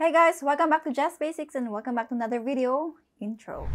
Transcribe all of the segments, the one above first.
Hey guys! Welcome back to Just Basics and welcome back to another video intro.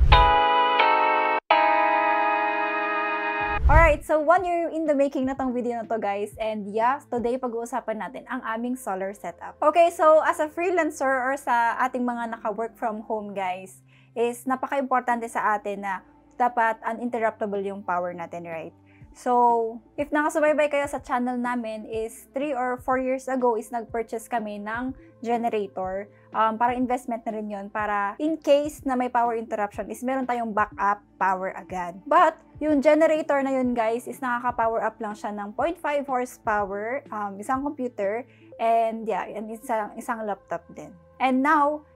Alright, so 1 year in the making na tong video na to guys, and yeah, today pag-uusapan natin ang aming solar setup. Okay, so as a freelancer or sa ating mga naka-work from home guys, is napaka-importante sa atin na dapat uninterruptible yung power natin, right? So, if nakasubaybay kayo sa channel namin is 3 or 4 years ago is nag-purchase kami ng generator. Parang investment na rin yun para in case na may power interruption is meron tayong backup power agad. But, yung generator na yun guys is nakaka-power up lang siya ng 0.5 horsepower, isang computer, and yeah, and isang laptop din. And now,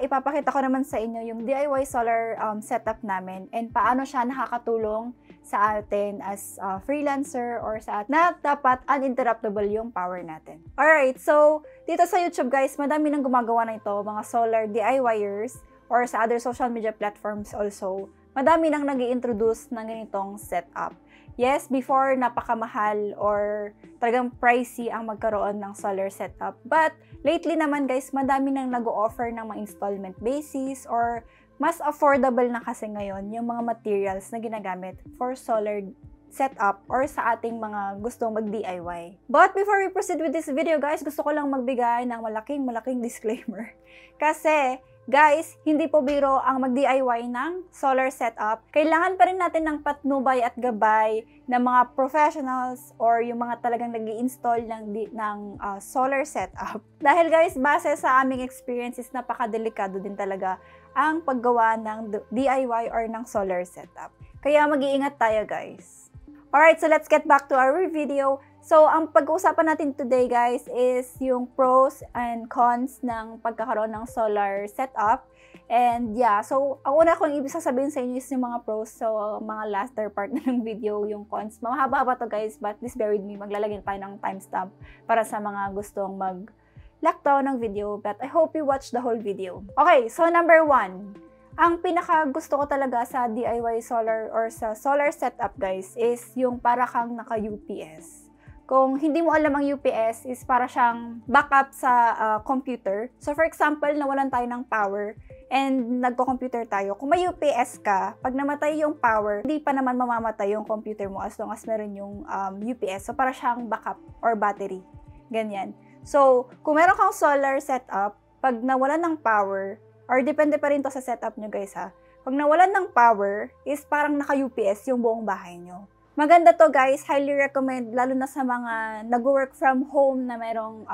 ipapakita ko naman sa inyo yung DIY solar setup namin and paano siya nakakatulong sa atin as freelancer or sa atin na dapat uninterruptible yung power natin. Alright, so dito sa YouTube guys, madami nang gumagawa na ito, mga solar DIYers or sa other social media platforms also, madami nang nag-i-introduce ng ganitong setup. Yes, before napakamahal or talagang pricey ang magkaroon ng solar setup. But lately naman guys, madami nang nag-o-offer ng mga installment basis or mas affordable na kasi ngayon yung mga materials na ginagamit for solar setup or sa ating mga gustong mag-DIY. But before we proceed with this video guys, gusto ko lang magbigay ng malaking disclaimer. Kasi guys, hindi po biro ang mag-DIY ng solar setup. Kailangan pa rin natin ng patnubay at gabay ng mga professionals or yung mga talagang nag-i-install ng solar setup. Dahil guys, base sa aming experiences, napakadelikado din talaga ang paggawa ng DIY or ng solar setup. Kaya mag-iingat tayo guys. Alright, so let's get back to our video. So, ang pag-uusapan natin today guys is yung pros and cons ng pagkakaroon ng solar setup. And yeah, so ang una kong ibig sasabihin sa inyo is yung mga pros. So, mga latter part na ng video, yung cons. Mahaba-haba to guys, but please bear with me. Maglalagay tayo ng timestamp para sa mga gustong mag-laktaw ng video. But I hope you watch the whole video. Okay, so number 1. Ang pinaka gusto ko talaga sa DIY solar or sa solar setup guys is yung para kang naka-UPS. Kung hindi mo alam ang UPS is para siyang backup sa computer. So for example, nawalan tayo ng power and nagko-computer tayo. Kung may UPS ka, pag namatay yung power, hindi pa naman mamamatay yung computer mo as long as meron yung UPS. So para siyang backup or battery. Ganyan. So kung meron kang solar setup, pag nawalan ng power, or depende pa rin to sa setup nyo guys ha. Pag nawalan ng power, is parang naka-UPS yung buong bahay nyo. Maganda to guys, highly recommend, lalo na sa mga nag-work from home na merong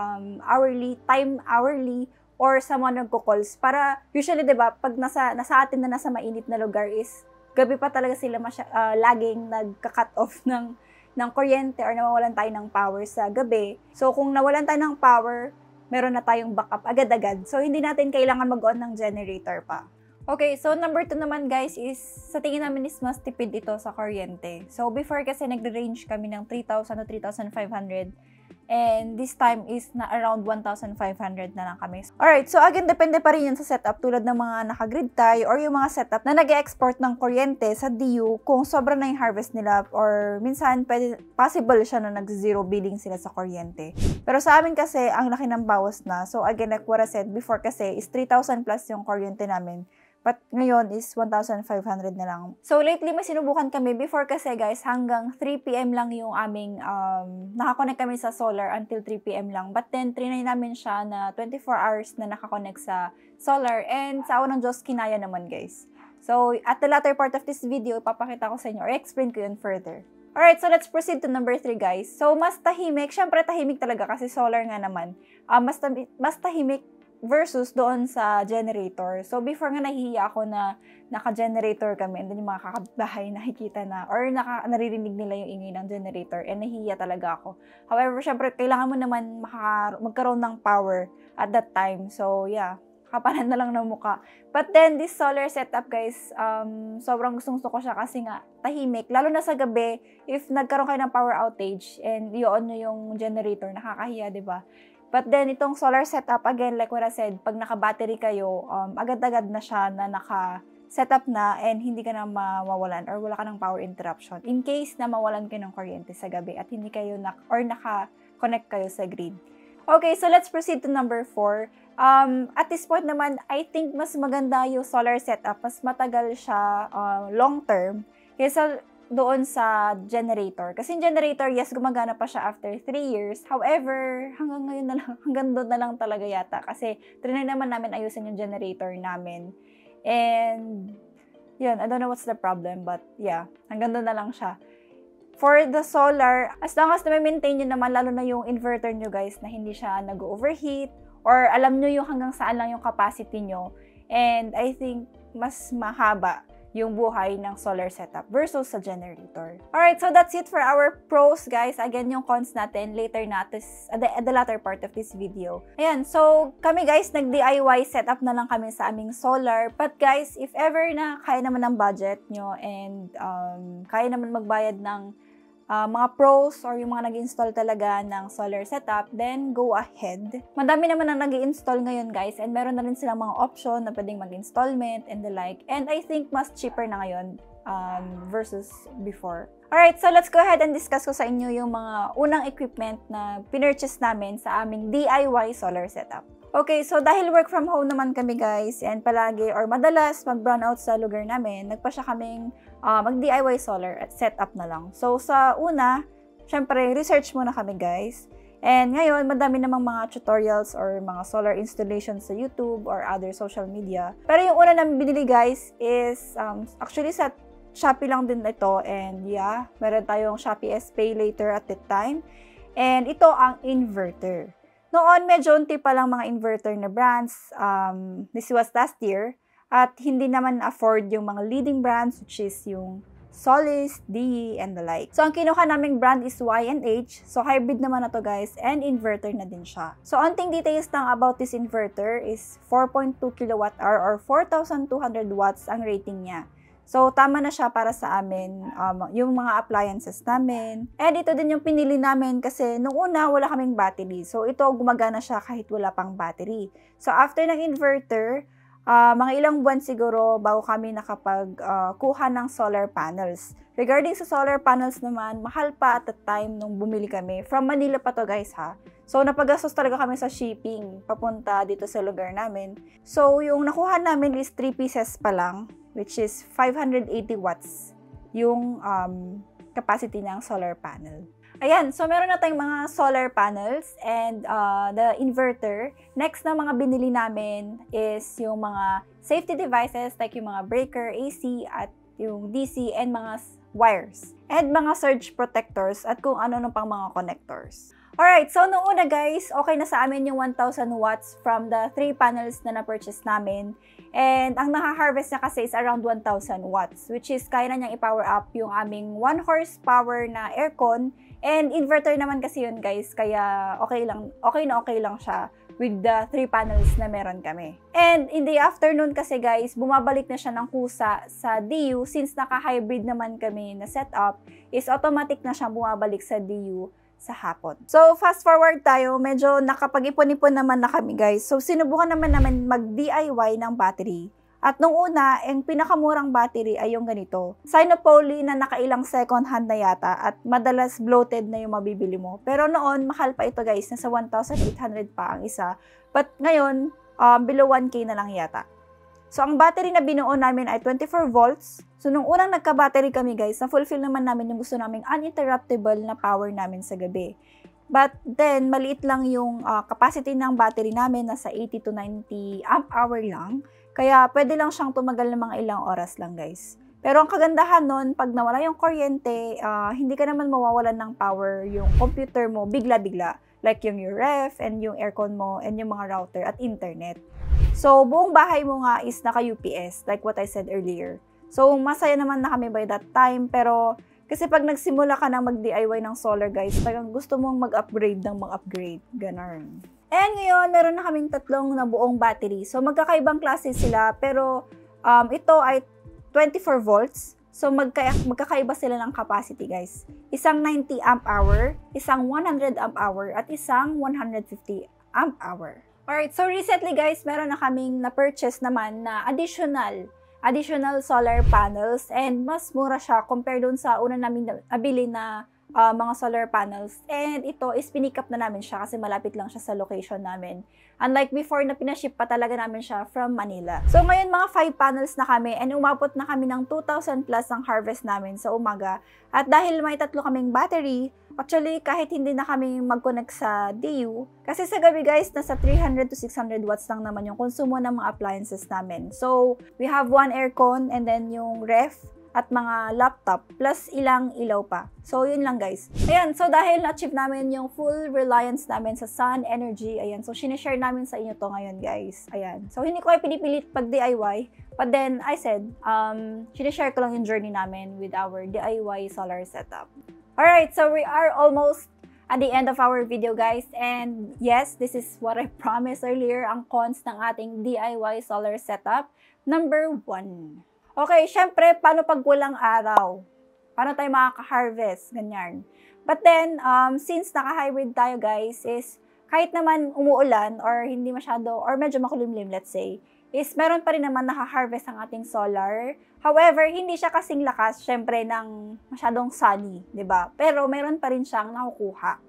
hourly, or sa mga nagko-calls. Para, usually diba, pag nasa atin na nasa mainit na lugar is, gabi pa talaga sila laging nagka-cut off ng kuryente or nawawalan tayo ng power sa gabi. So, kung nawalan tayo ng power, meron na tayong backup agad-agad. So, hindi natin kailangan mag-on ng generator pa. Okay, so number 2 naman guys is, sa tingin namin is mas tipid ito sa kuryente. So, before kasi nagre-range kami ng 3,000 to 3,500. And this time is na around 1,500 na lang kami. Alright, so again, depende pa rin yun sa setup tulad ng mga naka-grid tie or yung mga setup na nag-export ng kuryente sa DU kung sobra na yung harvest nila or minsan possible siya na nag-zero billing sila sa kuryente. Pero sa amin kasi, ang laki ng bawas na. So again, like what I said before kasi is 3,000 plus yung kuryente namin. But ngayon is 1,500 na lang. So lately may sinubukan kami. Before kasi guys, hanggang 3 PM lang yung aming, nakakonect kami sa solar until 3 PM lang. But then, trinay namin siya na 24 hours na nakakonect sa solar. And sa awa ng Diyos, kinaya naman guys. So at the latter part of this video, ipapakita ko sa inyo or explain ko yun further. Alright, so let's proceed to number 3 guys. So mas tahimik, syempre tahimik talaga kasi solar nga naman. Mas tahimik versus doon sa generator. So, before nga nahihiya ako na naka-generator kami and then yung mga kakapbahay nakikita na or naririnig nila yung ingay ng generator and nahihiya talaga ako. However, syempre, kailangan mo naman magkaroon ng power at that time. So, yeah, kapanan na lang ng muka. But then, this solar setup, guys, sobrang gustong-gusto ko siya kasi nga tahimik. Lalo na sa gabi, if nagkaroon kayo ng power outage and i-on nyo yung generator, nakakahiya, diba? But then, itong solar setup, again, like what I said, pag naka-battery kayo, agad-agad na siya na naka-setup na and hindi ka na mawawalan or wala ka ng power interruption. In case na mawalan kayo ng kuryente sa gabi at hindi kayo naka-connect kayo sa grid. Okay, so let's proceed to number 4. At this point naman, I think mas maganda yung solar setup. Mas matagal siya long term kaysa doon sa generator. Kasi yung generator, yes, gumagana pa siya after 3 years. However, hanggang ngayon na lang, hanggang doon na lang talaga yata. Kasi trinay naman namin ayusin yung generator namin. And, yun, I don't know what's the problem, but yeah, hanggang doon na lang siya. For the solar, as long as na-maintain nyo naman, lalo na yung inverter nyo guys, na hindi siya nag-overheat, or alam nyo yung hanggang saan lang yung capacity nyo, and I think mas mahaba yung buhay ng solar setup versus sa generator. Alright, so that's it for our pros, guys. Again, yung cons natin later na at the latter part of this video. Ayan, so kami guys, nag-DIY setup na lang kami sa aming solar. But guys, if ever na kaya naman ng budget nyo and kaya naman magbayad ng mga pros or yung mga nag-install talaga ng solar setup, then go ahead. Madami naman ang nag-install ngayon guys, and meron na rin silang mga option na pwedeng mag-installment and the like. And I think mas cheaper na ngayon versus before. Alright, so let's go ahead and discuss ko sa inyo yung mga unang equipment na pinurchase namin sa aming DIY solar setup. Okay, so dahil work from home naman kami guys, and palagi or madalas mag-brownout sa lugar namin, nagpa siya kaming mag-DIY solar at setup na lang. So sa una, syempre research muna kami guys. And ngayon, madami namang mga tutorials or mga solar installations sa YouTube or other social media. Pero yung una namin binili guys is actually sa Shopee lang din ito, and yeah, meron tayong Shopee S-Pay later at that time. And ito ang inverter. Noon, medyo unti pa lang mga inverter na brands. This was last year. At hindi naman afford yung mga leading brands, which is yung Solis, DE, and the like. So, ang kinuha naming brand is Y&H. So, hybrid naman na to guys, and inverter na din siya. So, onting details lang about this inverter is 4.2 kWh or 4,200 watts ang rating niya. So, tama na siya para sa amin, yung mga appliances namin. And ito din yung pinili namin kasi nung una, wala kaming battery. So, ito gumagana siya kahit wala pang battery. So, after ng inverter, mga ilang buwan siguro bago kami nakapagkuha ng solar panels. Regarding sa solar panels naman, mahal pa at the time nung bumili kami. From Manila pa to guys ha. So, napagastos talaga kami sa shipping papunta dito sa lugar namin. So, yung nakuha namin is 3 pieces pa lang, which is 580 watts yung capacity ng solar panel. Ayan, so meron na tayong mga solar panels and the inverter. Next na mga binili namin is yung mga safety devices like yung mga breaker, AC at yung DC and mga wires. And mga surge protectors at kung ano pang mga connectors. Alright, so noong una guys, okay na sa amin yung 1,000 watts from the 3 panels na na-purchase namin. And ang naka-harvest niya kasi is around 1,000 watts, which is kaya na niyang i-power up yung aming 1 horsepower na aircon. And inverter naman kasi yun guys, kaya okay lang siya with the 3 panels na meron kami. And in the afternoon kasi guys, bumabalik na siya ng kusa sa DU since naka-hybrid naman kami na setup, is automatic na siyang bumabalik sa DU sa hapon. So, fast forward tayo, medyo nakapag-ipon-ipon naman na kami guys. So, sinubukan naman namin mag-DIY ng battery. At nung una, ang pinakamurang battery ay yung ganito. Sinopoly na nakailang second hand na yata at madalas bloated na yung mabibili mo. Pero noon, mahal pa ito guys, nasa 1,800 pa ang isa. But ngayon, below 1K na lang yata. So, ang battery na binuo namin ay 24 volts. So, nung unang nagka-battery kami guys, na-fulfill naman namin yung gusto naming uninterruptible na power namin sa gabi. But then, maliit lang yung capacity ng battery namin, nasa 80 to 90 amp hour lang. Kaya, pwede lang siyang tumagal ng mga ilang oras lang guys. Pero ang kagandahan nun, pag nawala yung kuryente, hindi ka naman mawawalan ng power yung computer mo bigla-bigla. Like yung ref, and yung aircon mo, and yung mga router at internet. So, buong bahay mo nga is naka-UPS, like what I said earlier. So, masaya naman na kami by that time, pero kasi pag nagsimula ka na mag-DIY ng solar guys, talagang gusto mong mag-upgrade ng mag-upgrade. Ganon. And ngayon, meron na kaming 3 na buong battery. So, magkakaibang klase sila, pero ito ay 24 volts. So, magkakaiba sila ng capacity guys. Isang 90 amp hour, isang 100 amp hour, at isang 150 amp hour. Alright, so recently guys, meron na kaming na-purchase naman na additional solar panels, and mas mura siya compare dun sa una namin nabili na mga solar panels. And ito is pinick up na namin siya kasi malapit lang siya sa location namin. Unlike before na pinaship pa talaga namin siya from Manila. So ngayon mga 5 panels na kami and umabot na kami ng 2,000 plus ang harvest namin sa umaga. At dahil may 3 kaming battery, actually kahit hindi na kami mag-connect sa DU, kasi sa gabi guys, nasa 300 to 600 watts lang naman yung konsumo ng mga appliances namin. So we have 1 aircon and then yung ref, at mga laptop, plus ilang ilaw pa. So, yun lang guys. Ayan, so dahil na-achieve namin yung full reliance namin sa sun energy, ayan, so sinishare namin sa inyo to ngayon guys. Ayan, so hindi ko kayo pinipilit pag DIY, but then I said, sinishare ko lang yung journey namin with our DIY solar setup. Alright, so we are almost at the end of our video guys, and yes, this is what I promised earlier, ang cons ng ating DIY solar setup. Number 1. Okay, syempre, paano pag walang araw? Paano tayo makaka-harvest? Ganyan. But then, since naka-hybrid tayo guys, is kahit naman umuulan or hindi masyado, or medyo makulimlim, let's say, is meron pa rin naman naka-harvest ang ating solar. However, hindi siya kasing lakas, syempre, ng masyadong sunny, di ba? Pero meron pa rin siyang nakukuha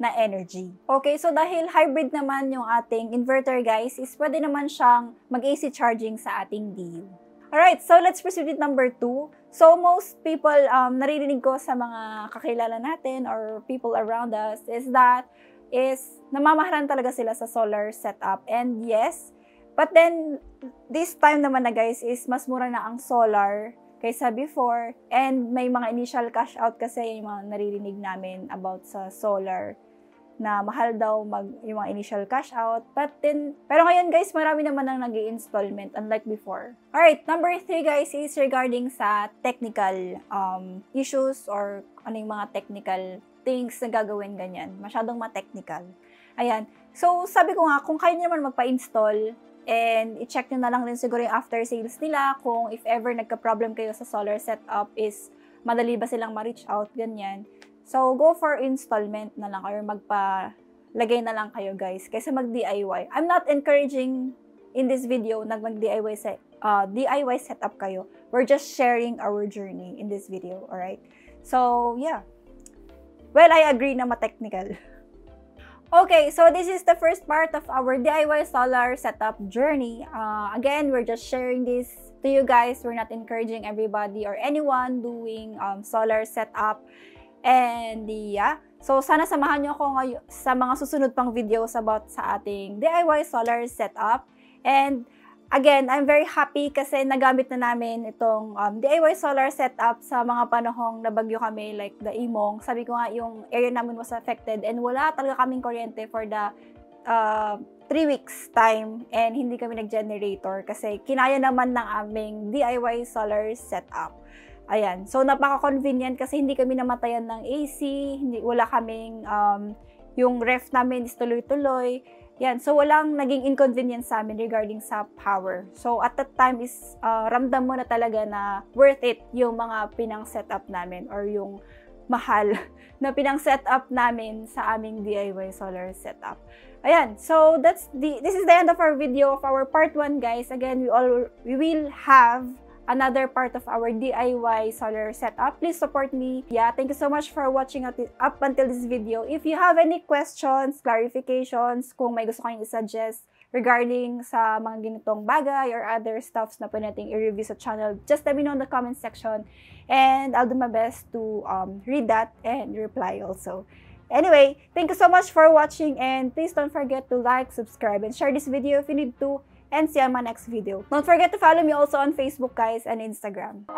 na energy. Okay, so dahil hybrid naman yung ating inverter guys, is pwede naman siyang mag-AC charging sa ating DU. Alright, so let's proceed with number 2. So most people, naririnig ko sa mga kakilala natin or people around us is namamahalan talaga sila sa solar setup. And yes, but then this time naman na guys is mas mura na ang solar kaysa before. And may mga initial cash out kasi yung mga naririnig namin about sa solar, na mahal daw yung mga initial cash out. Pero ngayon guys, marami naman nang nag-i-installment unlike before. Alright, number 3 guys is regarding sa technical issues or ano yung mga technical things na gagawin ganyan. Masyadong ma-technical. Ayan. So, sabi ko nga, kung kaya nyo naman magpa-install and i-check nyo na lang din siguro yung after sales nila kung if ever nagka-problem kayo sa solar setup is madali ba silang ma-reach out, ganyan. So, go for installment na lang or magpa-lagay na lang kayo guys kaysa mag-DIY. I'm not encouraging in this video na mag-DIY DIY setup kayo. We're just sharing our journey in this video, alright? So, yeah. Well, I agree na ma-technical. Okay, so this is the first part of our DIY solar setup journey. Again, we're just sharing this to you guys. We're not encouraging everybody or anyone doing solar setup. And yeah, so sana samahan nyo ako ngayon sa mga susunod pang videos about sa ating DIY solar setup. And again, I'm very happy kasi nagamit na namin itong DIY solar setup sa mga panahong nabagyo kami like the Imong. Sabi ko nga yung area namin was affected and wala talaga kaming kuryente for the 3 weeks time and hindi kami nag-generator kasi kinaya naman ng aming DIY solar setup. Ayan. So, napaka-convenient kasi hindi kami namatayan ng AC, wala kaming, yung ref namin is tuloy-tuloy. Yan. So, walang naging inconvenience sa amin regarding sa power. So, at that time is, ramdam mo na talaga na worth it yung mga pinang-setup namin or yung mahal na pinang-setup namin sa aming DIY solar setup. Ayan. So, this is the end of our video of our part 1, guys. Again, we will have another part of our DIY solar setup. Please support me. Yeah, thank you so much for watching up until this video. If you have any questions, clarifications, kung may gusto kayong i-suggest regarding sa mga ganitong bagay or other stuffs na pwede nating i-review sa channel, just let me know in the comment section and I'll do my best to read that and reply also. Anyway, thank you so much for watching and please don't forget to like, subscribe, and share this video if you need to. And see you on my next video. Don't forget to follow me also on Facebook, guys, and Instagram.